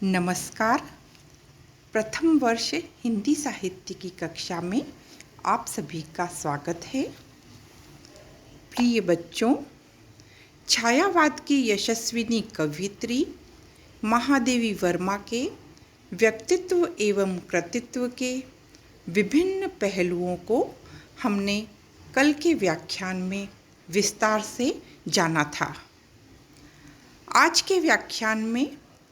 नमस्कार। प्रथम वर्ष हिंदी साहित्य की कक्षा में आप सभी का स्वागत है। प्रिय बच्चों, छायावाद की यशस्विनी कवयित्री महादेवी वर्मा के व्यक्तित्व एवं कृतित्व के विभिन्न पहलुओं को हमने कल के व्याख्यान में विस्तार से जाना था। आज के व्याख्यान में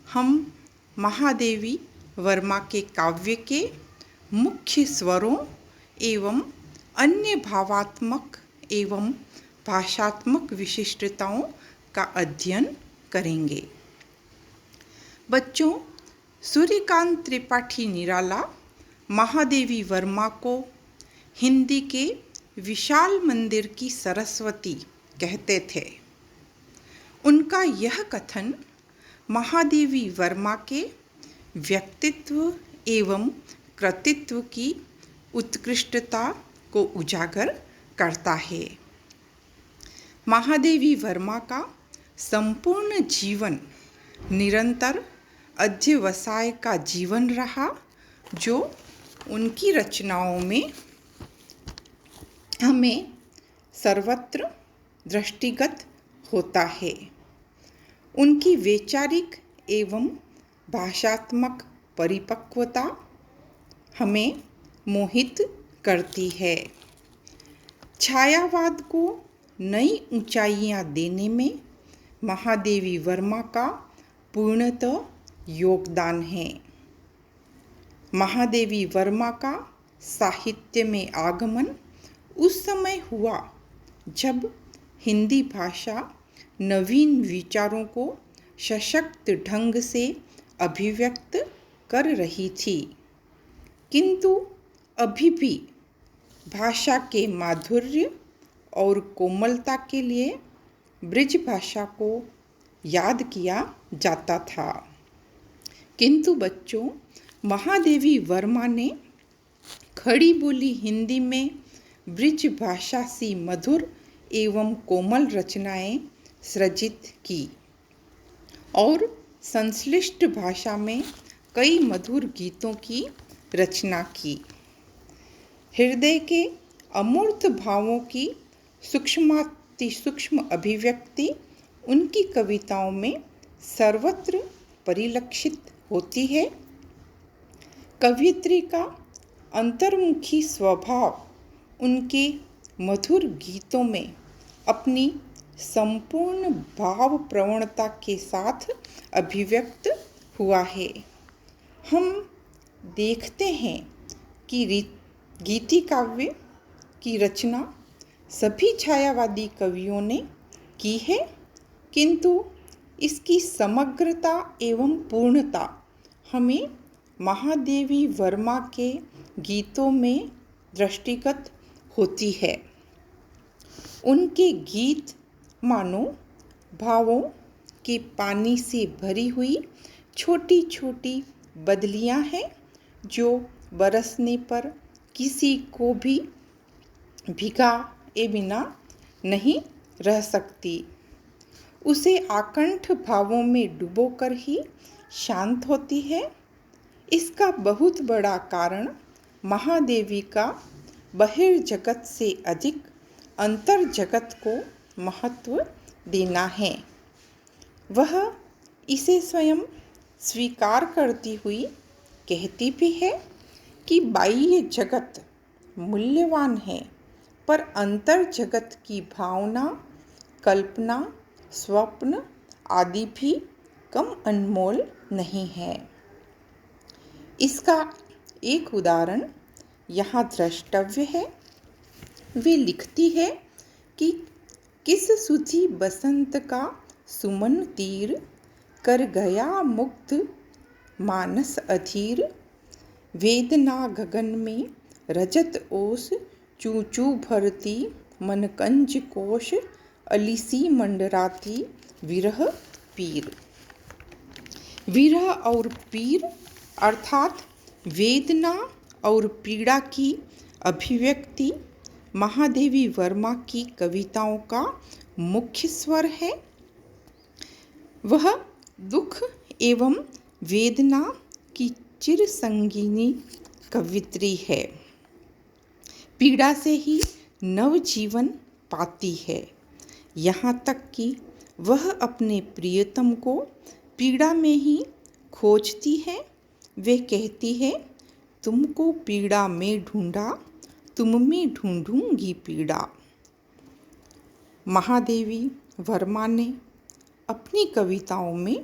हम महादेवी वर्मा के काव्य के मुख्य स्वरों एवं अन्य भावात्मक एवं भाषात्मक विशिष्टताओं का अध्ययन करेंगे। बच्चों, सूर्यकांत त्रिपाठी निराला महादेवी वर्मा को हिंदी के विशाल मंदिर की सरस्वती कहते थे। उनका यह कथन महादेवी वर्मा के व्यक्तित्व एवं कृतित्व की उत्कृष्टता को उजागर करता है। महादेवी वर्मा का संपूर्ण जीवन निरंतर अध्यवसाय का जीवन रहा, जो उनकी रचनाओं में हमें सर्वत्र दृष्टिगत होता है। उनकी वैचारिक एवं भाषात्मक परिपक्वता हमें मोहित करती है। छायावाद को नई ऊंचाइयां देने में महादेवी वर्मा का पूर्णतः योगदान है। महादेवी वर्मा का साहित्य में आगमन उस समय हुआ जब हिंदी भाषा नवीन विचारों को सशक्त ढंग से अभिव्यक्त कर रही थी, किंतु अभी भी भाषा के माधुर्य और कोमलता के लिए ब्रज भाषा को याद किया जाता था। किंतु बच्चों, महादेवी वर्मा ने खड़ी बोली हिंदी में ब्रज भाषा सी मधुर एवं कोमल रचनाएं सृजित की और संश्लिष्ट भाषा में कई मधुर गीतों की रचना की। हृदय के अमूर्त भावों की सूक्ष्माति सूक्ष्म अभिव्यक्ति उनकी कविताओं में सर्वत्र परिलक्षित होती है। कवयित्री का अंतर्मुखी स्वभाव उनके मधुर गीतों में अपनी संपूर्ण भाव प्रवणता के साथ अभिव्यक्त हुआ है। हम देखते हैं कि गीति काव्य की रचना सभी छायावादी कवियों ने की है, किंतु इसकी समग्रता एवं पूर्णता हमें महादेवी वर्मा के गीतों में दृष्टिगत होती है। उनके गीत मानो भावों के पानी से भरी हुई छोटी छोटी बदलियां हैं, जो बरसने पर किसी को भी भिगाए बिना नहीं रह सकती। उसे आकंठ भावों में डुबोकर ही शांत होती है। इसका बहुत बड़ा कारण महादेवी का बहिर्जगत से अधिक अंतर जगत को महत्व देना है। वह इसे स्वयं स्वीकार करती हुई कहती भी है कि बाह्य जगत मूल्यवान है, पर अंतर जगत की भावना, कल्पना, स्वप्न आदि भी कम अनमोल नहीं है। इसका एक उदाहरण यहाँ द्रष्टव्य है। वे लिखती है कि किस सुधी बसंत का सुमन तीर कर गया मुग्ध मानस अधीर, वेदना गगन में रजत ओस चू चू भरती, मन कंज कोश अलिसी मंडराती, विरह पीर। विरह और पीर अर्थात वेदना और पीड़ा की अभिव्यक्ति महादेवी वर्मा की कविताओं का मुख्य स्वर है। वह दुख एवं वेदना की चिर संगीनी कवित्री है। पीड़ा से ही नवजीवन पाती है। यहाँ तक कि वह अपने प्रियतम को पीड़ा में ही खोजती है। वे कहती है, तुमको पीड़ा में ढूंढा, तुम में ढूंढूंगी पीड़ा। महादेवी वर्मा ने अपनी कविताओं में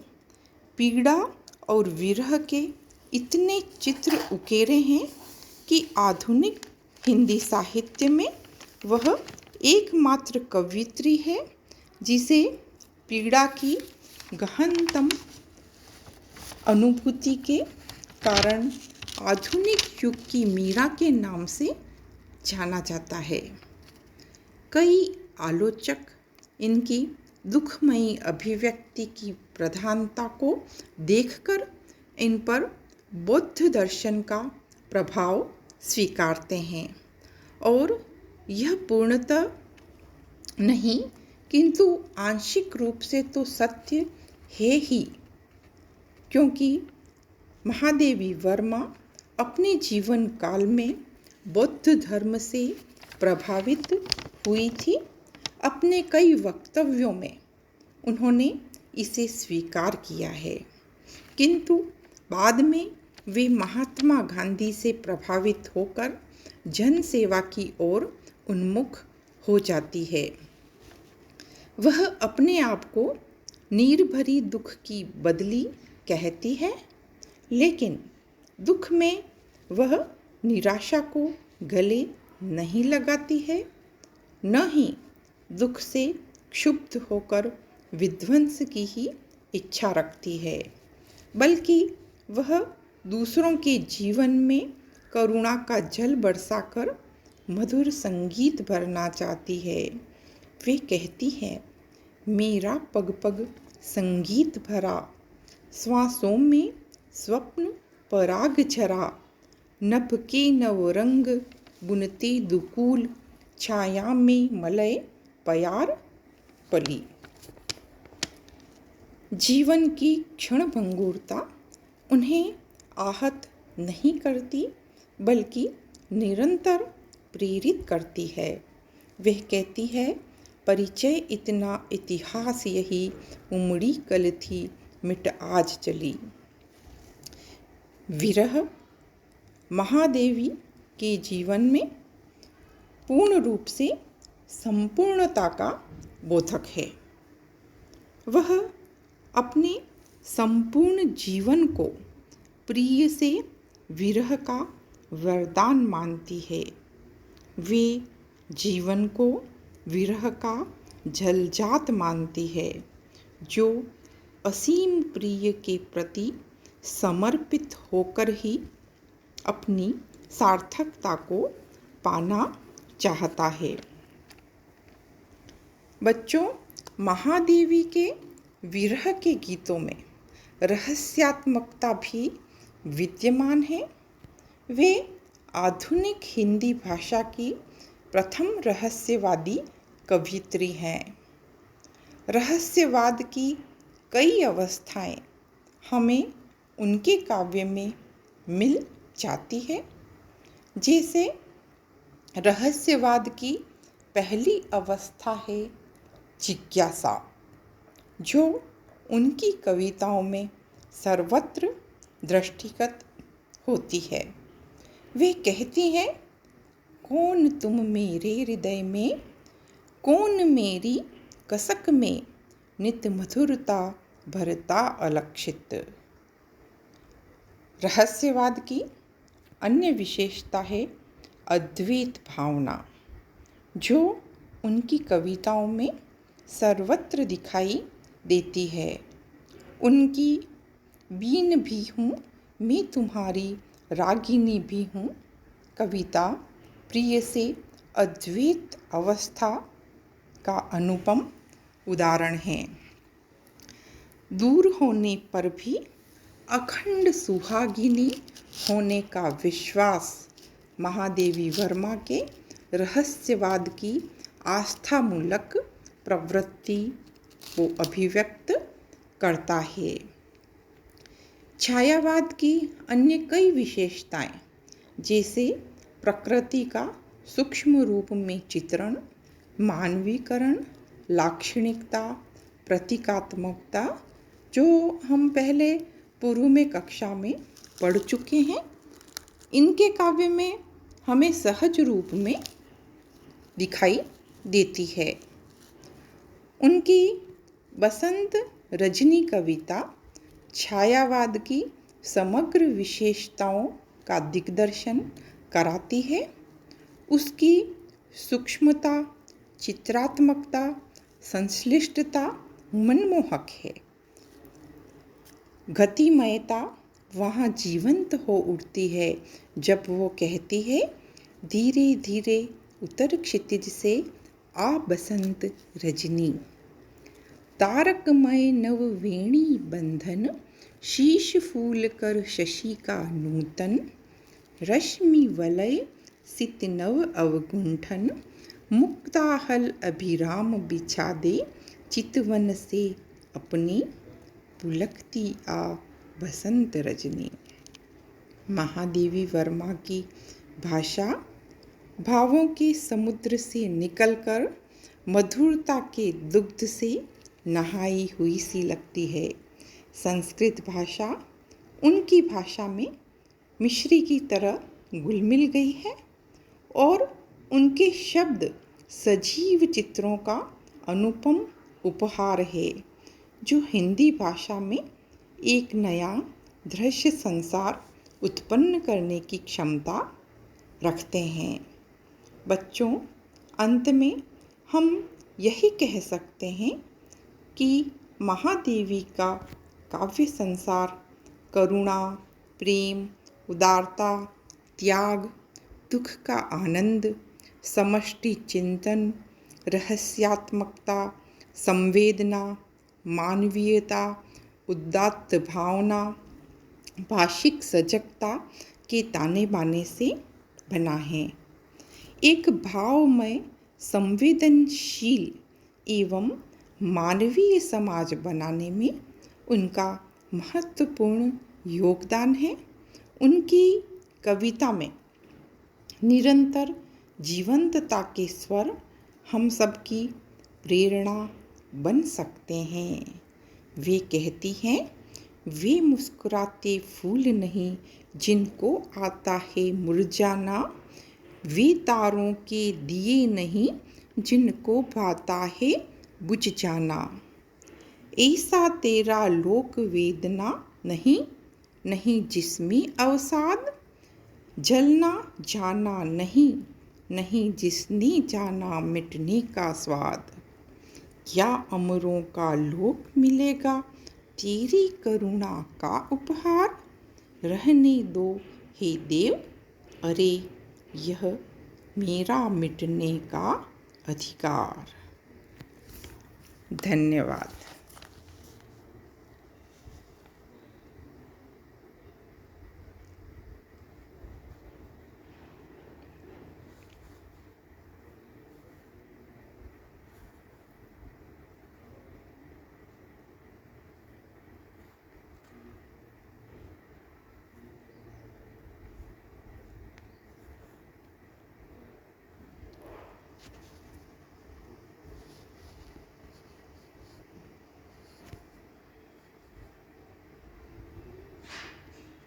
पीड़ा और विरह के इतने चित्र उकेरे हैं कि आधुनिक हिंदी साहित्य में वह एकमात्र कवियत्री है जिसे पीड़ा की गहनतम अनुभूति के कारण आधुनिक युग की मीरा के नाम से जाना जाता है। कई आलोचक इनकी दुखमयी अभिव्यक्ति की प्रधानता को देखकर इन पर बौद्ध दर्शन का प्रभाव स्वीकारते हैं और यह पूर्णतः नहीं किंतु आंशिक रूप से तो सत्य है ही, क्योंकि महादेवी वर्मा अपने जीवन काल में बौद्ध धर्म से प्रभावित हुई थी। अपने कई वक्तव्यों में उन्होंने इसे स्वीकार किया है, किंतु बाद में वे महात्मा गांधी से प्रभावित होकर जन सेवा की ओर उन्मुख हो जाती है। वह अपने आप को निर्भरी दुख की बदली कहती है, लेकिन दुख में वह निराशा को गले नहीं लगाती है, न ही दुख से क्षुब्ध होकर विध्वंस की ही इच्छा रखती है, बल्कि वह दूसरों के जीवन में करुणा का जल बरसाकर मधुर संगीत भरना चाहती है। वे कहती है, मेरा पग पग संगीत भरा, श्वासों में स्वप्न पराग झरा, नभ के नवरंग बुनते दुकूल, छाया में मलय प्यार पली। जीवन की क्षण भंगुरता उन्हें आहत नहीं करती, बल्कि निरंतर प्रेरित करती है। वह कहती है, परिचय इतना इतिहास यही, उमड़ी कल थी मिट आज चली। विरह महादेवी के जीवन में पूर्ण रूप से संपूर्णता का बोधक है। वह अपने संपूर्ण जीवन को प्रिय से विरह का वरदान मानती है। वे जीवन को विरह का जलजात मानती है, जो असीम प्रिय के प्रति समर्पित होकर ही अपनी सार्थकता को पाना चाहता है। बच्चों, महादेवी के विरह के गीतों में रहस्यात्मकता भी विद्यमान है। वे आधुनिक हिंदी भाषा की प्रथम रहस्यवादी कवियत्री हैं। रहस्यवाद की कई अवस्थाएं हमें उनके काव्य में मिल जाती है। जैसे रहस्यवाद की पहली अवस्था है जिज्ञासा, जो उनकी कविताओं में सर्वत्र दृष्टिगत होती है। वे कहती हैं, कौन तुम मेरे हृदय में, कौन मेरी कसक में, नित मधुरता भरता अलक्षित। रहस्यवाद की अन्य विशेषता है अद्वैत भावना, जो उनकी कविताओं में सर्वत्र दिखाई देती है। उनकी बीन भी हूँ मैं तुम्हारी रागिनी भी हूँ कविता प्रिय से अद्वैत अवस्था का अनुपम उदाहरण है। दूर होने पर भी अखंड सुहागिनी होने का विश्वास महादेवी वर्मा के रहस्यवाद की आस्थामूलक प्रवृत्ति को अभिव्यक्त करता है। छायावाद की अन्य कई विशेषताएं, जैसे प्रकृति का सूक्ष्म रूप में चित्रण, मानवीकरण, लाक्षणिकता, प्रतीकात्मकता, जो हम पहले पूर्व में कक्षा में पढ़ चुके हैं, इनके काव्य में हमें सहज रूप में दिखाई देती है। उनकी बसंत रजनी कविता छायावाद की समग्र विशेषताओं का दिग्दर्शन कराती है। उसकी सूक्ष्मता, चित्रात्मकता, संश्लिष्टता मनमोहक है। गतिमयता वहाँ जीवंत हो उठती है जब वो कहती है, धीरे धीरे उतर क्षितिज से आ बसंत रजनी, तारकमय नव वेणी बंधन, शीश फूल कर शशि का नूतन, रश्मि वलय सित नव अवगुंठन, मुक्ताहल अभिराम बिछा दे, चितवन से अपनी पुलकती आ बसंत रजनी। महादेवी वर्मा की भाषा भावों के समुद्र से निकलकर मधुरता के दुग्ध से नहाई हुई सी लगती है। संस्कृत भाषा उनकी भाषा में मिश्री की तरह घुल मिल गई है और उनके शब्द सजीव चित्रों का अनुपम उपहार है, जो हिंदी भाषा में एक नया दृश्य संसार उत्पन्न करने की क्षमता रखते हैं। बच्चों, अंत में हम यही कह सकते हैं कि महादेवी का काव्य संसार करुणा, प्रेम, उदारता, त्याग, दुख का आनंद, समष्टि चिंतन, रहस्यात्मकता, संवेदना, मानवीयता, उदात्त भावना, भाषिक सजगता के ताने बाने से बना है। एक भावमय, संवेदनशील एवं मानवीय समाज बनाने में उनका महत्वपूर्ण योगदान है। उनकी कविता में निरंतर जीवंतता के स्वर हम सबकी प्रेरणा बन सकते हैं। वे कहती हैं, वे मुस्कुराते फूल नहीं जिनको आता है मुरझाना, वे तारों के दिए नहीं जिनको भाता है बुझ जाना, ऐसा तेरा लोक वेदना नहीं, नहीं जिसमें अवसाद, जलना जाना नहीं, नहीं जिसने जाना मिटने का स्वाद, क्या अमरों का लोक मिलेगा तेरी करुणा का उपहार, रहने दो हे देव, अरे यह मेरा मिटने का अधिकार। धन्यवाद।